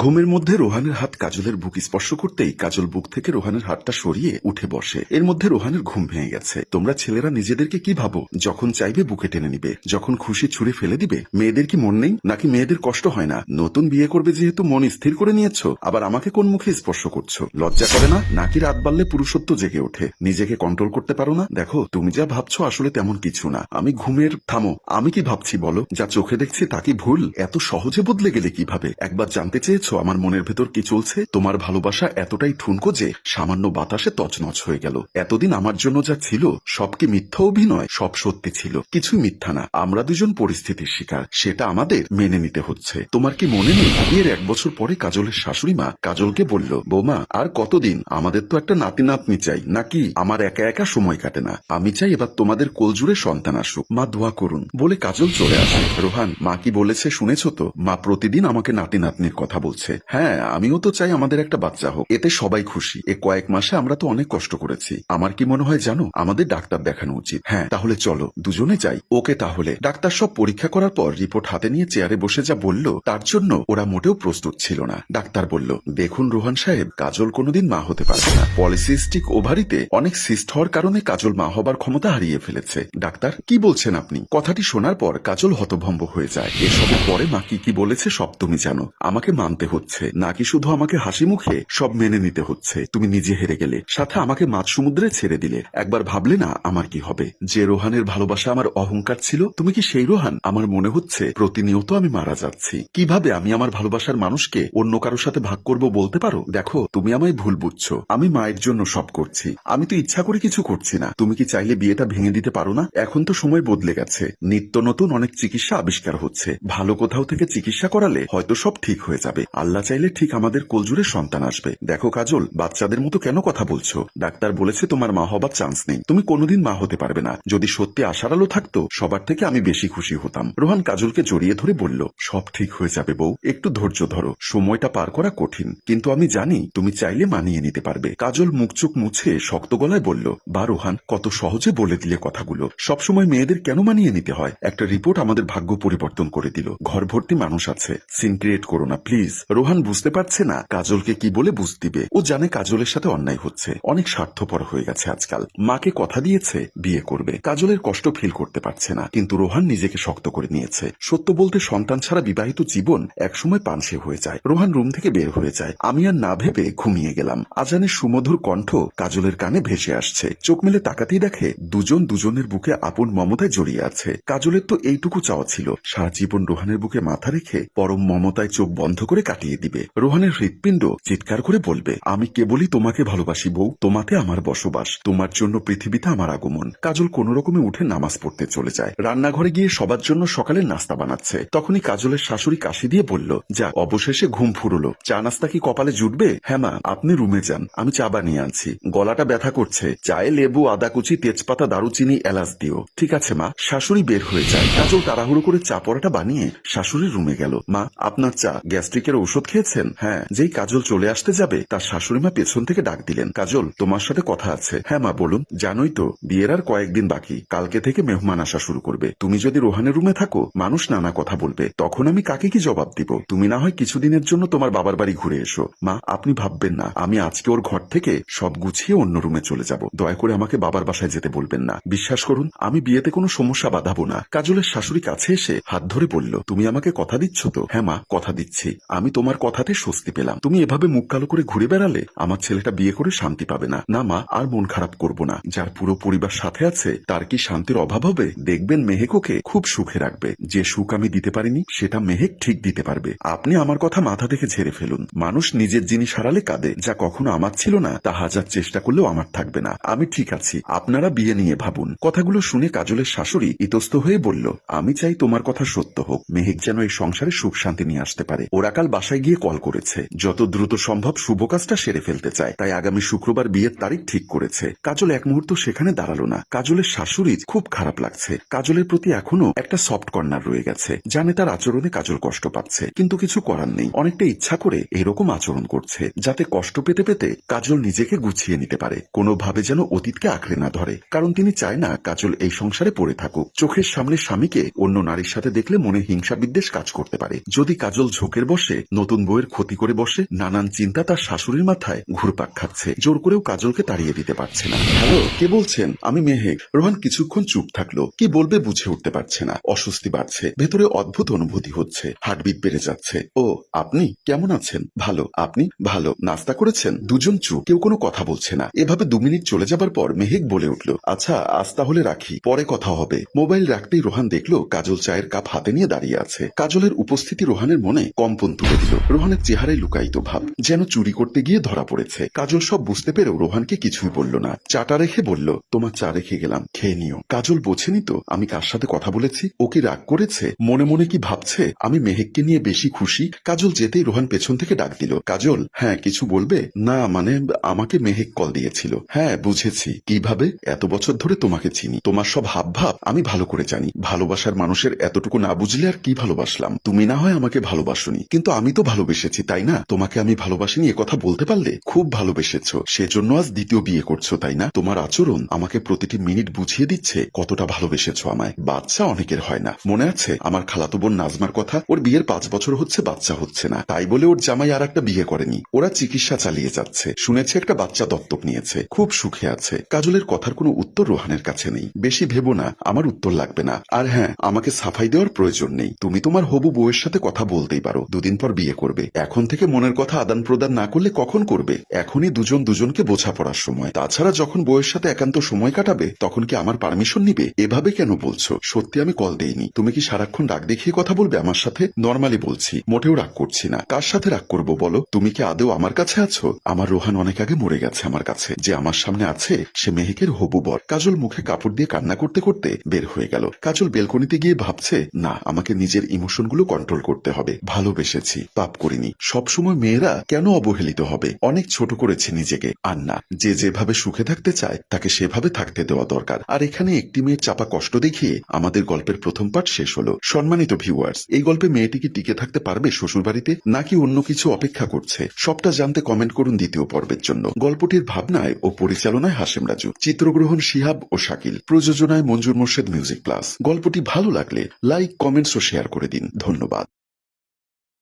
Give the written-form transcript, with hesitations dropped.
ঘুমের মধ্যে রোহানের হাত কাজলের বুক স্পর্শ করতেই কাজল বুক থেকে রোহানের হাতটা সরিয়ে উঠে বসে। এর মধ্যে রোহানের ঘুম ভেঙে গেছে। তোমরা ছেলেরা নিজেদেরকে কি ভাবো? যখন চাইবে বুকে টেনে নিবে, যখন খুশি ছুঁড়ে ফেলে দিবে। মেয়েদের কি মন নেই নাকি? মেয়েদের কষ্ট হয় না? নতুন বিয়ে করবে যেহেতু মন স্থির করে নিয়েছো, আবার আমাকে কোন মুখে স্পর্শ করছো? লজ্জা করে না? নাকি রাত বাড়লে পুরুষত্ব জেগে ওঠে? নিজেকে কন্ট্রোল করতে পারো না? দেখো, তুমি যা ভাবছো আসলে তেমন কিছু না। আমি ঘুমের থামো। আমি কি ভাবছি বলো? যা চোখে দেখছি তা কি ভুল? এত সহজে বদলে গেলে কিভাবে? একবার জানতে চেয়েছো আমার মনের ভেতর কি চলছে? তোমার ভালোবাসা এতটাই ঠুনকো যে সামান্য বাতাসে তছনছ হয়ে গেল। এতদিন আমার জন্য যা ছিল সব কি মিথ্যা অভিনয়? সব সত্যি ছিল, কিছুই মিথ্যা না। আমরা দুজন পরিস্থিতির শিকার, সেটা আমাদের মেনে নিতে হচ্ছে। তোমার কি মনে নেই বিয়ের 1 বছর পরে কাজলের শাশুড়ি মা কাজলকে বলল, বৌমা আর কতদিন? আমাদের তো একটা নাতি নাতনি চাই নাকি? আমার একা একা সময় কাটে না। আমি চাই এবার তোমাদের কোলজুড়ে সন্তান আসুক। মা দোয়া করুন বলে কাজল চলে আসে। রোহান, মা কি বলেছে শুনেছো তো? মা প্রতিদিন আমাকে নাতি নাতনির কথা বলছে। হ্যাঁ, আমিও তো চাই আমাদের একটা বাচ্চা হোক, এতে সবাই খুশি। এ কয়েক মাসে আমরা তো অনেক কষ্ট করেছি। আমার কি মনে হয় জানো, আমাদের ডাক্তার দেখানো উচিত। হ্যাঁ, তাহলে চলো দুজনে যাই। ওকে তাহলে। ডাক্তার সব পরীক্ষা করার পর রিপোর্ট হাতে নিয়ে চেয়ারে বসে যা বলল, তার জন্য ওরা মোটেও প্রস্তুত ছিল না। ডাক্তার বলল, দেখুন রোহান সাহেব, কাজল কোনোদিন মা হতে পারবে না। পলিসিস্টিক ওভারিতে অনেক সিস্ট হওয়ার কারণে কাজল মা হবার ক্ষমতা হারিয়ে ফেলেছে। ডাক্তার কি বলছেন আপনি? কথাটি শোনার পর কাজল হতভম্ব হয়ে যায়। এসবের পরে মা কি বলেছে সব তুমি জানো। আমাকে মানতে হচ্ছে নাকি শুধু আমাকে হাসি মুখে সব মেনে নিতে হচ্ছে? তুমি নিজে হেরে গেলে, সাথে আমাকে মাঝ সমুদ্রে ছেড়ে দিলে। একবার ভাবলে না আমার কি হবে? যে রোহানের ভালোবাসা আমার অহংকার ছিল, তুমি কি সেই রোহান? আমার মনে হচ্ছে প্রতিনিয়ত আমি মারা যাচ্ছি। কিভাবে আমি আমার ভালোবাসার মানুষকে অন্য কারোর সাথে ভাগ করব বলতে পারো? দেখো, তুমি আমায় ভুল বুঝছো। আমি মায়ের জন্য সব করছি। আমি তো ইচ্ছা করে কিছু করছি না। তুমি কি চাইলে বিয়েটা ভেঙে দিতে পারো না? এখন তো সময় বদলে গেছে। নিত্য নতুন অনেক চিকিৎসা আবিষ্কার হচ্ছে। ভালো কোথাও থেকে চিকিৎসা করালে হয়তো সব ঠিক হয়ে যাবে। আল্লাহ চাইলে ঠিক আমাদের কোলজুড়ে সন্তান আসবে। দেখো কাজল, বাচ্চাদের মতো কেন কথা বলছো? ডাক্তার বলেছে তোমার মা হবার চান্স নেই। তুমি কোনোদিন মা হতে পারবে না। যদি সত্যি আশার আলো থাকতো, সবার থেকে আমি বেশি খুশি হতাম। রোহান কাজলকে জড়িয়ে ধরে বলল, সব ঠিক হয়ে যাবে বউ, একটু ধৈর্য ধরো। সময়টা পার করা কঠিন, কিন্তু আমি জানি তুমি চাইলে মানিয়ে নিতে পারবে। কাজল মুখ চোখ মুছে শক্ত গলায় বলল, বা রোহান, কত সহজে বলে দিলে কথাগুলো। সবসময় মেয়েদের কেন মানিয়ে নিতে হয়? একটা রিপোর্ট আমাদের ভাগ্য পরিবর্তন করে দিল। ঘর ভর্তি মানুষ আছে, সিন ক্রিয়েট করো না প্লিজ। রোহান বুঝতে পারছে না কাজলকে কি বলে বুঝ দিবে। ও জানে কাজলের সাথে অন্যায় হচ্ছে। অনেক স্বার্থপর হয়ে গেছে আজকাল। মাকে কথা দিয়েছে বিয়ে করবে। কাজলের কষ্ট ফিল করতে পারছে না, কিন্তু রোহান নিজেকে শক্ত করে নিয়েছে। সত্য বলতে সন্তান ছাড়া বিবাহিত জীবন একসময় পানসে হয়ে যায়। রোহান রুম থেকে বের হয়ে যায়। আমি আর না ভেবে ঘুমিয়ে গেলাম। আজানের সুমধুর কণ্ঠ কাজলের কানে ভেসে আসছে। চোখ মেলে তাকাতেই দেখে দুজন দুজনের বুকে আপন মমতায় জড়িয়ে আছে। কাজলের তো এইটুকু চাওয়া ছিল, সারা জীবন রোহানের বুকে মাথা রেখে পরম মমতায় চোখ বন্ধ করে কাটিয়ে দিবে। রোহানের হৃৎপিণ্ড চিৎকার করে বলবে, আমি কেবলই তোমাকে ভালোবাসি বউ, তোমাতে আমার বসবাস, তোমার জন্য পৃথিবীতে আমার আগমন। কাজল কোন রকমে উঠে নামাজ পড়তে চলে যায়। রান্নাঘরে গিয়ে সবার জন্য সকালের নাস্তা বানাচ্ছে। তখনই কাজলের শাশুড়ি কাশি দিয়ে বলল, যা, অবশেষে ঘুম ফুরলো। চা নাস্তা কি কপালে জুটবে? হ্যাঁ মা, আপনি রুমে যান, আমি চা বানিয়ে আনছি। গলাটা ব্যথা করছে, চায়ে লেবু, আদা কুচি, তেজপাতা, দারুচিনি, এলাচ দিও। ঠিক আছে মা। শাশুড়ি বের হয়ে যায়। কাজল তাড়াহুড়ো করে চা পরোটা বানিয়ে শাশুড়ির রুমে গেল। মা, আপনার চা। গ্যাস্ট্রিকের ঔষধ খেয়েছেন? হ্যাঁ। যেই কাজল চলে আসতে যাবে, তার শাশুড়ি মা পেছন থেকে ডাক দিলেন, কাজল তোমার সাথে কথা আছে। হ্যাঁ মা বলুন। জানোই তো বিয়ের আর কয়েকদিন বাকি, কালকে থেকে মেহমান আসা শুরু করবে। তুমি যদি রোহানের রুমে থাকো, মানুষ নানা কথা বলবে, তখন আমি কাকে কি জবাব দিব? তুমি না হয় কিছুদিনের জন্য তোমার বাবার বাড়ি ঘুরে এসো। মা, আপনি ভাববেন না আমি আজকে ওর ঘর থেকে সব গুছিয়ে অন্য রুমে চলে যাব। দয়া করে আমাকে বাবার বাসায় যেতে বলবেন না। বিশ্বাস করুন, আমি বিয়েতে কোনো সমস্যা বাঁধাবো না। কাজলের শাশুড়ি কাছে এসে হাত ধরে বলল, তুমি আমাকে কথা দিচ্ছ তো? হ্যাঁ মা, কথা দিচ্ছি। আমি তোমার কথাতে স্বস্তি পেলাম। তুমি এভাবে মুখ কালো করে ঘুরে বেড়ালে আমার ছেলেটা বিয়ে করে শান্তি পাবে না। না মা, আর মন খারাপ করব না। যার পুরো পরিবার সাথে আছে তার কি শান্তির অভাব হবে? দেখবেন মেহেক ওকে খুব সুখে রাখবে। যে সুখ আমি দিতে পারিনি সেটা মেহেক ঠিক দিতে পারবে। আপনি আমার কথা মাথা থেকে ঝেড়ে ফেলুন। মানুষ নিজের জিনিস হারালে কাঁদে, যা কখনো আমার ছিল না তা হাজার চেষ্টা করলেও আমার থাকবে না। আমি ঠিক আছি, আপনারা বিয়ে নিয়ে ভাবুন। কথাগুলো শুনে কাজলের শাশুড়ি ইতস্ত হয়ে বলল, আমি চাই তোমার কথা সত্য হোক। মেহেক যেন এই সংসারে সুখ শান্তি নিয়ে আসতে পারে। ওরা কাল বাসায় গিয়ে কল করেছে, যত দ্রুত সম্ভব শুভ কাজটা সেরে ফেলতে চায়। তাই আগামী শুক্রবার বিয়ের তারিখ ঠিক করেছে। কাজল এক মুহূর্ত সেখানে দাঁড়ালো না। কাজলের শাশুড়ির খুব খারাপ লাগছে। কাজলের প্রতি এখনো একটা সফট কর্নার রয়ে গেছে। জানে তার আচরণে কাজল কষ্ট পাচ্ছে, কিন্তু কিছু করার নেই। অনেকটা ইচ্ছা করে এরকম আচরণ করছে, যাতে কষ্ট পেতে পেতে কাজল নিজেকে গুছিয়ে নিতে পারে, কোনোভাবে যেন অতীতকে আঁকড়ে না ধরে। কারণ তিনি চায় না কাজল এই সংসারে পড়ে থাকুক। চোখের সামনে স্বামীকে অন্য নারীর সাথে দেখলে মনে হিংসা বিদ্বেষ কাজ করতে পারে। যদি কাজল ঝোঁকের বসে নতুন বউয়ের ক্ষতি করে বসে, নানান চিন্তা তার শাশুড়ির মাথায় ঘুরপাক খাচ্ছে, জোর করেও কাজলকে তাড়িয়ে দিতে পারছে না। হ্যালো, কে বলছেন? আমি মেহেক। রোহান কিছুক্ষণ চুপ থাকলো, কি বলবে বুঝে উঠতে পারছে না। অস্বস্তি বাড়ছে, ভেতরে অদ্ভুত অনুভূতি হচ্ছে, হার্টবিট বেড়ে যাচ্ছে। ও আপনি কেমন আছেন? ভালো। আপনি? ভালো। নাস্তা করেছেন? দুজন চুপ, কেউ কোনো কথা বলছে না। এভাবে 2 মিনিট চলে যাবার পর মেহেক বলে উঠল, আচ্ছা আজ তাহলে রাখি, পরে কথা হবে। মোবাইল রাখতেই রোহান দেখলো কাজল চায়ের কাপ হাতে নিয়ে দাঁড়িয়ে আছে। কাজলের উপস্থিতি রোহানের মনে কম্পন তুলে দিল। রোহানের চেহারায় লুকায়িত ভাব, যেন চুরি করতে গিয়ে ধরা পড়েছে। কাজল সব বুঝতে পেরেও রোহানকে কিছুই বলল না। চাটা রেখে বলল, তোমার চা রেখে গেলাম, খেয়ে নিও। কাজল বোঝেনি তো আমি কার সাথে কথা বলেছি। ও কি রাগ করেছে? মনে মনে কি ভাবছে আমি মেহেককে নিয়ে বেশি খুশি? কাজল যেতেই রোহান পেছন থেকে ডাক দিল, কাজল। হ্যাঁ, কিছু বলবে? না মানে আমাকে মেহেক কল দিয়েছিল। হ্যাঁ বুঝেছি। কিভাবে? এত বছর ধরে তোমাকে চিনি, তোমার সব হাব ভাব আমি ভালো করে জানি। ভালোবাসার মানুষের এতটুকু না বুঝলে আর কি ভালোবাসলাম? তুমি না হয় আমাকে ভালোবাসোনি, কিন্তু আমি তো ভালোবেসেছি, তাই না? তোমাকে আমি ভালোবাসিনি এ কথা বলতে পারলে? খুব ভালোবেসেছো, সেজন্য আজ দ্বিতীয় বিয়ে করছো, তাই না? তোমার আচরণ আমাকে প্রতিটি মিনিট বুঝিয়ে দিচ্ছে কতটা ভালোবেসেছো আমায়। বাচ্চা অনেকের হয় না, মনে আছে আমার খালাতো বোন নাজমার কথা? ওর বিয়ের 5 বছর হচ্ছে, বাচ্চা হচ্ছে না, তাই বলে ওর জামাই আর একটা বিয়ে করেনি। ওরা চিকিৎসা চালিয়ে যাচ্ছে, শুনেছে একটা বাচ্চা দত্তক নিয়েছে, খুব সুখে আছে। কাজলের কথার কোনো উত্তর রোহানের কাছে নেই। বেশি ভেবো না, আমার উত্তর লাগবে না। আর হ্যাঁ, আমাকে সাফাই দেওয়ার প্রয়োজন নেই। তুমি তোমার হবু বউয়ের সাথে কথা বলতেই পারো, 2 দিন পর বিয়ে করবে। এখন থেকে মনের কথা আদান প্রদান না করলে কখন করবে? এখনই দুজন দুজনকে বোঝাপড়ার সময়। তাছাড়া যখন বউয়ের সাথে একান্ত সময় কাটাবে তখন কি আমার পারমিশন নিবে? এভাবে কেন বলছো? সত্যি আমি কল দেইনি। তুমি কি সারাক্ষণ রাগ দেখিয়ে কথা বলবে আমার সাথে? নর্মালি বলছি, মোটেও রাগ করছি না। কার সাথে রাগ করবো বলো? তুমি কি আদৌ আমার কাছে আছো? আমার রোহান অনেক আগে মরে গেছে আমার কাছে। যে আমার সামনে আছে সে মেহেকের হবু বর। কাজল মুখে কাপড় দিয়ে কান্না করতে করতে বের হয়ে গেল। কাজল বেলকনিতে গিয়ে ভাবছে, না আমাকে নিজের ইমোশনগুলো কন্ট্রোল করতে হবে। ভালোবেসেছি, পাপ করিনি। সবসময় মেয়েরা কেন অবহেলিত হবে? অনেক ছোট করেছে নিজেকে। আর না, যে যেভাবে সুখে থাকতে চায় তাকে সেভাবে থাকতে দেওয়া দরকার। আর এখানে একটি মেয়ের চাপা কষ্ট দেখিয়ে আমাদের গল্পের প্রথম পার্ট শেষ হলো। সম্মানিত ভিউয়ার্স, এই গল্পে মেয়েটি কি টিকে থাকতে পারবে শ্বশুরবাড়িতে, নাকি অন্য কিছু অপেক্ষা করছে? সবটা জানতে কমেন্ট করুন দ্বিতীয় পর্বের জন্য। গল্পটির ভাবনায় ও পরিচালনায় হাশেম রাজু, চিত্রগ্রহণ শিহাব ও শাকিল, প্রযোজনায় মঞ্জুর মোর্শেদ মিউজিক প্লাস। গল্পটি ভালো লাগলে লাইক, কমেন্টস ও শেয়ার করে দিন। ধন্যবাদ।